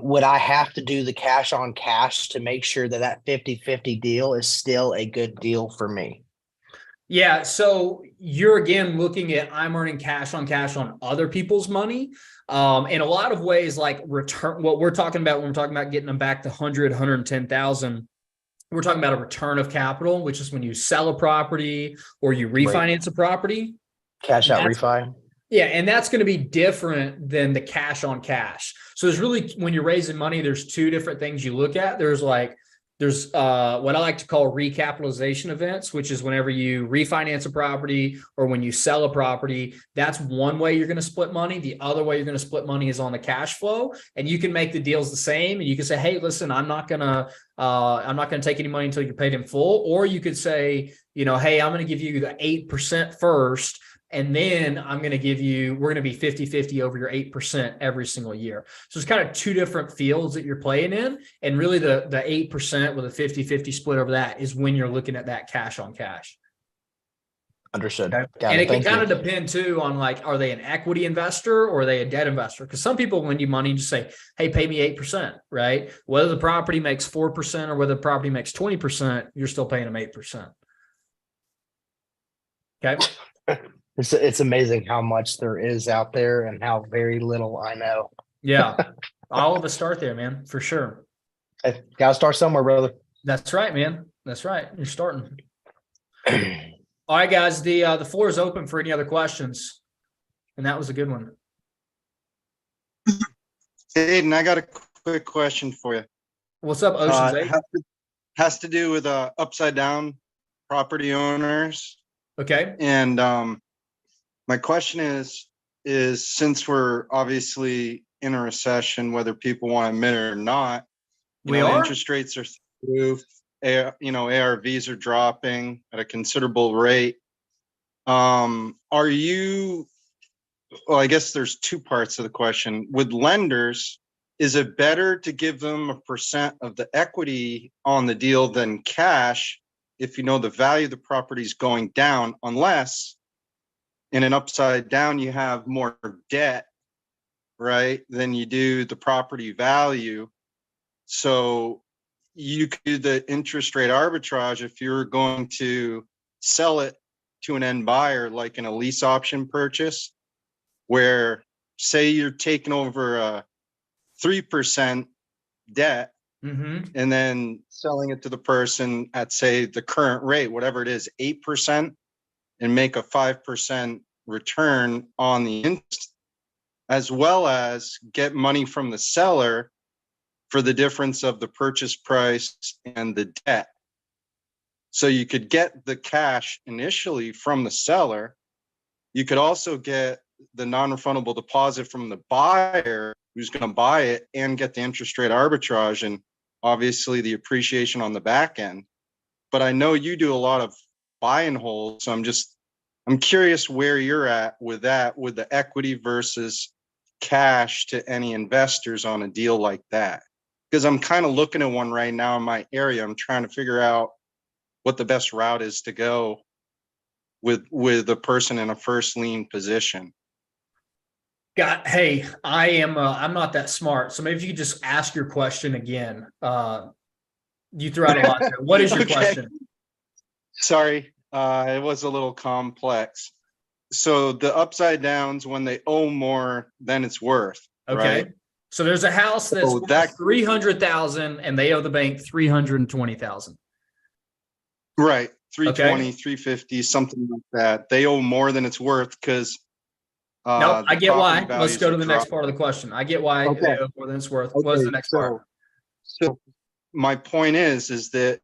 Would I have to do the cash on cash to make sure that 50-50 deal is still a good deal for me? Yeah. So you're again looking at I'm earning cash on other people's money. In a lot of ways, like return, what we're talking about when we're talking about getting them back to 110,000, we're talking about a return of capital, which is when you sell a property or you refinance a property. Cash out refi. Yeah. And that's going to be different than the cash on cash. So there's really, when you're raising money, there's two different things you look at. There's what I like to call recapitalization events, which is whenever you refinance a property or when you sell a property. That's one way you're going to split money. The other way you're going to split money is on the cash flow, and you can make the deals the same. And you can say, hey, listen, I'm not going to take any money until you're paid in full. Or you could say, hey, I'm going to give you the 8% first. And then we're going to be 50-50 over your 8% every single year. So it's kind of two different fields that you're playing in. And really the 8% with a 50-50 split over that is when you're looking at that cash on cash. Understood. Okay. And it can kind of depend too on like, are they an equity investor or are they a debt investor? Because some people lend you money and just say, hey, pay me 8%, right? Whether the property makes 4% or whether the property makes 20%, you're still paying them 8%. Okay. It's amazing how much there is out there and how very little I know. Yeah. All of us start there, man, for sure. Hey, gotta start somewhere, brother. That's right, man. That's right. You're starting. All right, guys. The floor is open for any other questions. And that was a good one. Aiden, I got a quick question for you. What's up, Ocean's 8? Has to do with upside down property owners. Okay. And my question is since we're obviously in a recession, whether people want to admit it or not, We are. interest rates are through, ARVs are dropping at a considerable rate. Are you, well, I guess there's two parts of the question. With lenders, is it better to give them 1% of the equity on the deal than cash if you know the value of the property is going down, unless in an upside down you have more debt, right, than you do the property value? So you could do the interest rate arbitrage if you're going to sell it to an end buyer, like in a lease option purchase, where say you're taking over a 3% debt and then selling it to the person at, say, the current rate, whatever it is, 8%, and make a 5% return on the interest, as well as get money from the seller for the difference of the purchase price and the debt. So you could get the cash initially from the seller. You could also get the non-refundable deposit from the buyer who's going to buy it and get the interest rate arbitrage and obviously the appreciation on the back end. But I know you do a lot of buy and hold, so I'm curious where you're at with that, with the equity versus cash to any investors on a deal like that. Because I'm kind of looking at one right now in my area. I'm trying to figure out what the best route is to go with a person in a first lien position. Hey, I'm not that smart. So maybe if you could just ask your question again. You threw out a lot there. What is your question? Sorry, it was a little complex. So the upside downs, when they owe more than it's worth. Okay. Right? So there's a house that's worth $300,000 and they owe the bank $320,000. Right. 320, 350, something like that. They owe more than it's worth because nope, I get why. Let's go to the next part of the question. I get why they owe more than it's worth. What's the next part? So my point is that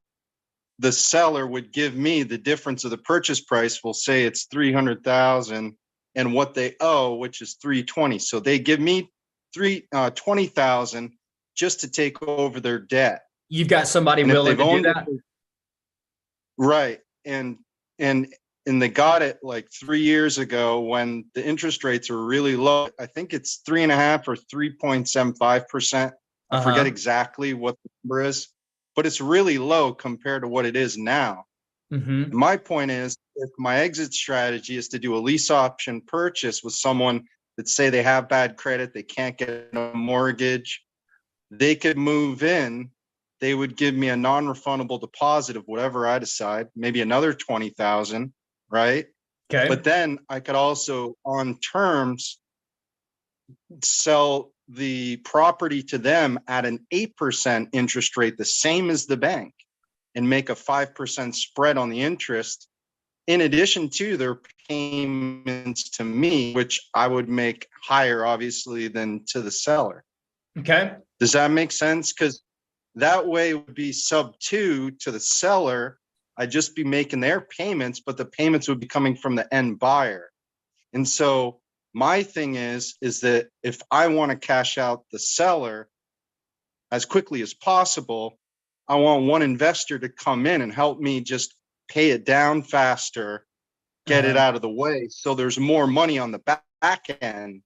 the seller would give me the difference of the purchase price. We'll say it's 300,000 and what they owe, which is 320. So they give me 20,000 just to take over their debt. You've got somebody willing to do that? Right. And they got it like 3 years ago when the interest rates were really low. I think it's 3.5 or 3.75%. I forget exactly what the number is, but it's really low compared to what it is now. My point is, if my exit strategy is to do a lease option purchase with someone that say they have bad credit, they can't get a mortgage, they could move in. They would give me a non-refundable deposit of whatever I decide, maybe another 20,000, right? Okay. But then I could also, on terms, sell the property to them at an 8% interest rate, the same as the bank, and make a 5% spread on the interest, in addition to their payments to me, which I would make higher, obviously, than to the seller. Okay. Does that make sense? Because that way it would be sub 2 to the seller. I'd just be making their payments, but the payments would be coming from the end buyer. And so my thing is that if I want to cash out the seller as quickly as possible, I want one investor to come in and help me just pay it down faster, get it out of the way. So there's more money on the back end,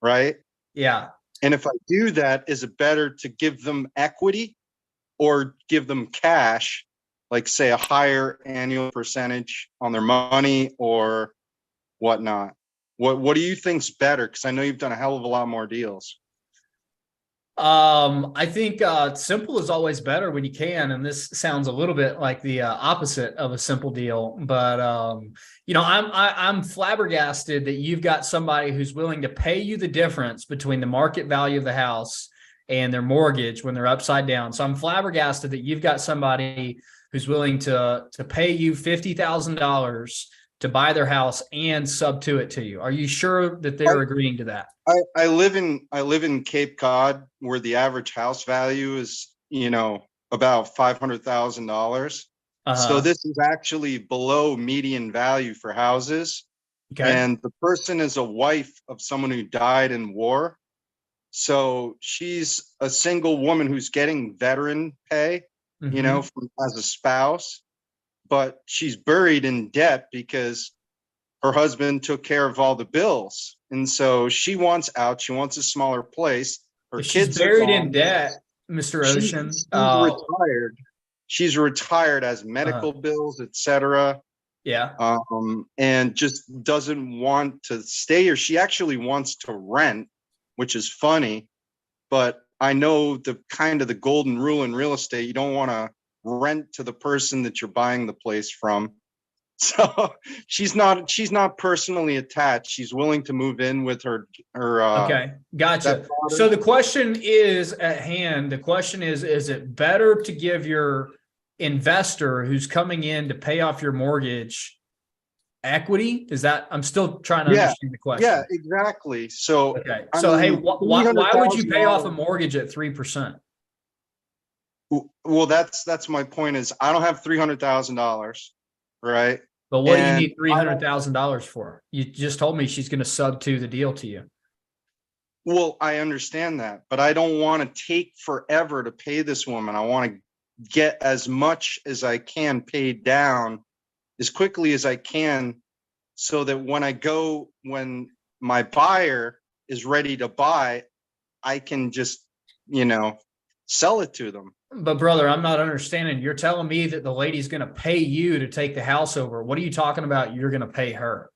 right? Yeah. And if I do that, is it better to give them equity or give them cash, like say a higher annual percentage on their money or whatnot? What do you think's better? Because I know you've done a hell of a lot more deals. I think simple is always better when you can, and this sounds a little bit like the opposite of a simple deal. But I'm flabbergasted that you've got somebody who's willing to pay you the difference between the market value of the house and their mortgage when they're upside down. So I'm flabbergasted that you've got somebody who's willing to pay you $50,000 to buy their house and sub to it to you. Are you sure that they're agreeing to that? I live in Cape Cod, where the average house value is, about $500,000. So this is actually below median value for houses. Okay. And the person is a wife of someone who died in war. So she's a single woman who's getting veteran pay, you know, as a spouse, but she's buried in debt because her husband took care of all the bills. And so she wants out. She wants a smaller place. Her If kids she's buried are in debt, Mr. Ocean. She's retired. She's retired, as medical bills, etc. Yeah. And just doesn't want to stay here. She actually wants to rent, which is funny. But I know the kind of the golden rule in real estate, you don't want to rent to the person that you're buying the place from. So she's not personally attached. She's willing to move in with her. Okay, gotcha. So the question is at hand. The question is it better to give your investor who's coming in to pay off your mortgage equity? Is that, I'm still trying to understand the question. Yeah, exactly. So, okay. So, hey, why would you pay off a mortgage at 3%? Well, that's my point is I don't have $300,000, right? But what do you need $300,000 for? You just told me she's going to sub to the deal to you. Well, I understand that, but I don't want to take forever to pay this woman. I want to get as much as I can paid down as quickly as I can, so that when my buyer is ready to buy, I can just, sell it to them. But brother, I'm not understanding. You're telling me that the lady's going to pay you to take the house over. What are you talking about? You're going to pay her.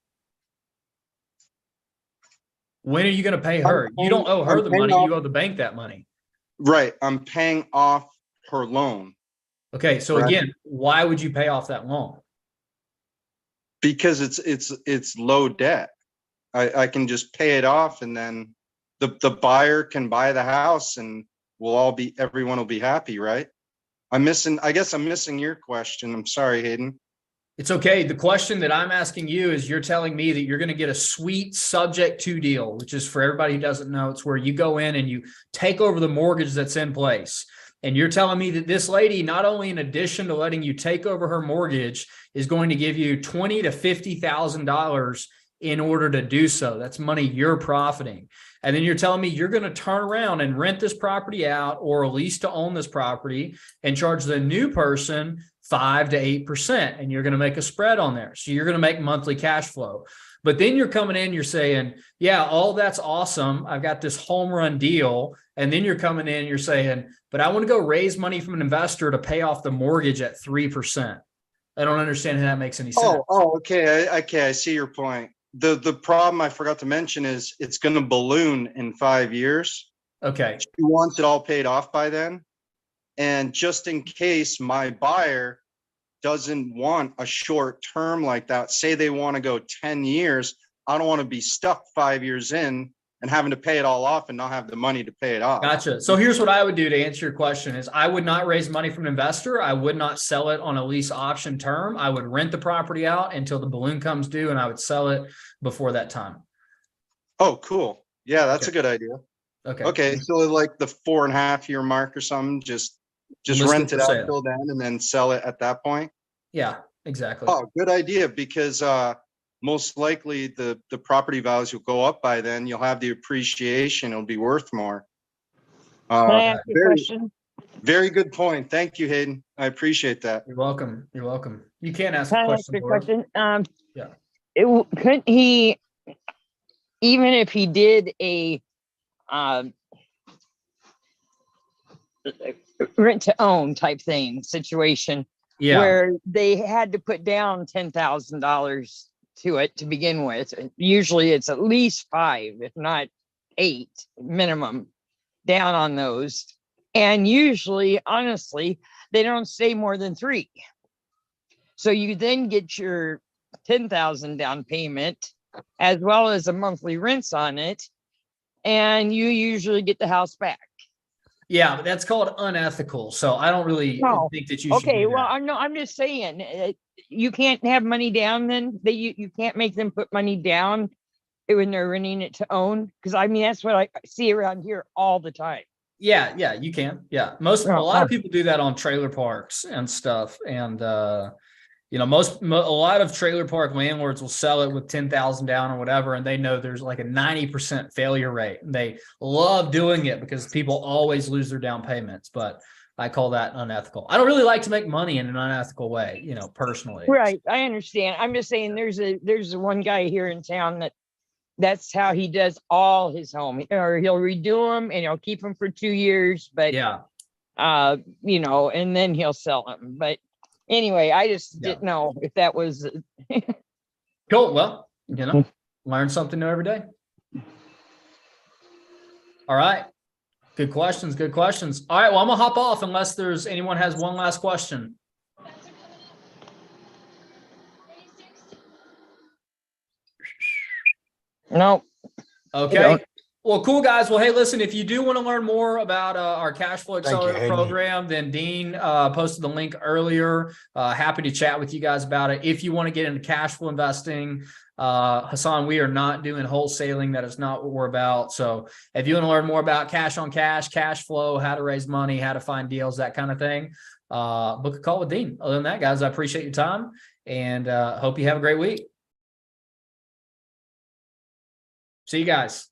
When are you going to pay her? You don't owe her the money. You owe the bank that money. Right. I'm paying off her loan. Okay. So again, why would you pay off that loan? Because it's low debt. I can just pay it off, and then the buyer can buy the house, and everyone will be happy, right? I guess I'm missing your question. I'm sorry, Hayden. It's okay. The question that I'm asking you is, you're telling me that you're going to get a sweet subject to deal, which is, for everybody who doesn't know, it's where you go in and you take over the mortgage that's in place. And you're telling me that this lady, not only in addition to letting you take over her mortgage, is going to give you $20,000 to $50,000 in order to do so. That's money you're profiting. And then you're telling me you're going to turn around and rent this property out, or lease to own this property, and charge the new person 5 to 8%. And you're going to make a spread on there. So you're going to make monthly cash flow. But then you're coming in, you're saying, yeah, all that's awesome. I've got this home run deal. And then you're coming in, you're saying, but I want to go raise money from an investor to pay off the mortgage at 3%. I don't understand how that makes any sense. Okay. I see your point. The problem I forgot to mention is it's going to balloon in 5 years. Okay. She wants it all paid off by then. And just in case my buyer doesn't want a short term like that, say they want to go 10 years, I don't want to be stuck 5 years in and having to pay it all off and not have the money to pay it off. Gotcha. So here's what I would do to answer your question is, I would not raise money from an investor. I would not sell it on a lease option term. I would rent the property out until the balloon comes due, and I would sell it before that time. Oh, cool. Yeah, that's a good idea. Okay. So like the 4.5 year mark or something, just rent it out till then and then sell it at that point. Yeah, exactly. Oh, good idea, because most likely the property values will go up by then. You'll have the appreciation. It'll be worth more. Can I ask you a question? Very good point. Thank you, Hayden. I appreciate that. You're welcome. You're welcome. You can ask Can a I ask you a question. question? Couldn't he, even if he did a rent to own type thing situation, where they had to put down $10,000 to it to begin with. Usually it's at least 5, if not 8 minimum down on those. And usually, honestly, they don't stay more than 3. So you then get your $10,000 down payment as well as a monthly rents on it. And you usually get the house back. Yeah, but that's called unethical. So I don't really think that you should. Okay, well, I'm just saying, you can't have money down then. You can't make them put money down when they're renting it to own. Because I mean, that's what I see around here all the time. Yeah, you can. Yeah. A lot of people do that on trailer parks and stuff. And, you know, a lot of trailer park landlords will sell it with 10,000 down or whatever. And they know there's like a 90% failure rate. And they love doing it because people always lose their down payments. But I call that unethical. I don't really like to make money in an unethical way, you know, personally. Right. I understand. I'm just saying there's one guy here in town that's how he does all his home, or he'll redo them and he'll keep them for 2 years, but yeah, you know, and then he'll sell them. But anyway, I just didn't know if that was cool. Well, you know, learn something new every day. All right. Good questions. Good questions. All right. Well, I'm gonna hop off unless anyone has one last question. no. Okay. Well, cool, guys. Well, hey, listen, if you do want to learn more about our cash flow accelerator program, then Dean posted the link earlier. Happy to chat with you guys about it. If you want to get into cash flow investing, Hassan, we are not doing wholesaling. That is not what we're about. So if you want to learn more about cash on cash, cash flow, how to raise money, how to find deals, that kind of thing, book a call with Dean. Other than that, guys, I appreciate your time and hope you have a great week. See you guys.